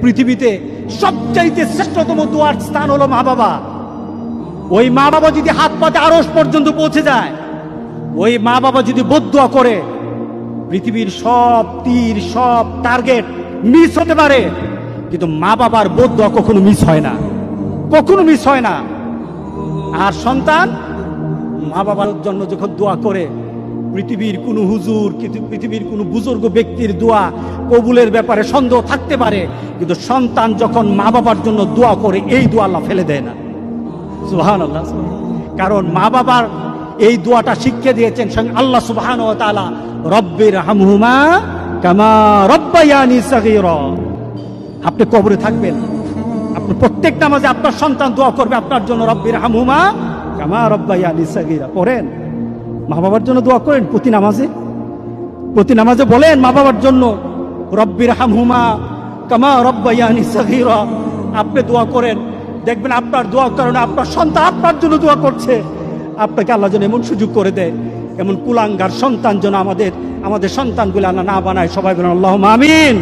পৃথিবীতে সবচাইতে শ্রেষ্ঠতম দোয়ার স্থান হলো মা বাবা। ওই মা বাবা যদি হাত পাতে আরশ পর্যন্ত পৌঁছে যায়, ওই মা বাবা যদি বদদুয়া করে, পৃথিবীর সব তীর সব টার্গেট মিস হতে পারে, কিন্তু মা বাবার বদদুয়া কখনো মিস হয় না, কখনো মিস হয় না। আর সন্তান মা বাবার জন্য যখন দোয়া করে, পৃথিবীর কোনো হুজুর, পৃথিবীর কোনো বুজুর্গ ব্যক্তির দোয়া কবুলের ব্যাপারে সন্দেহ থাকতে পারে, কিন্তু সন্তান যখন মা বাবার জন্য দোয়া করে, এই দোয়া আল্লাহ ফেলে দেয় না। সুবহানাল্লাহ। কারণ মা বাবার এই দোয়াটা শিখিয়ে দিয়েছেন স্বয়ং আল্লাহ সুবহানাহু ওয়া তাআলা, রব্বির হামহুমা কামা রব্বায়ানি সগীরা। আপনি কবরে থাকবেন, আপনি প্রত্যেক নামাজে আপনার সন্তান দোয়া করবে আপনার জন্য, রব্বির হামহুমা কামা রব্বায়ানি সগীরা। পড়েন, মা বাবার জন্য দোয়া করেন প্রতি নামাজে বলেন মা বাবার জন্য, রব্বির হামহুমা কামা রব্বায়ানি সগীরা। আপনি দোয়া করেন, দেখবেন আপনার দোয়ার কারণে আপনার সন্তান আপনার জন্য দোয়া করছে। আপনাকে আল্লাহ যেন এমন সুযোগ করে দেয়, এমন কুলাঙ্গার সন্তান যেন আমাদের সন্তানগুলো আল্লাহ না বানায়। সবাই বলেন আল্লাহুম্মা আমিন।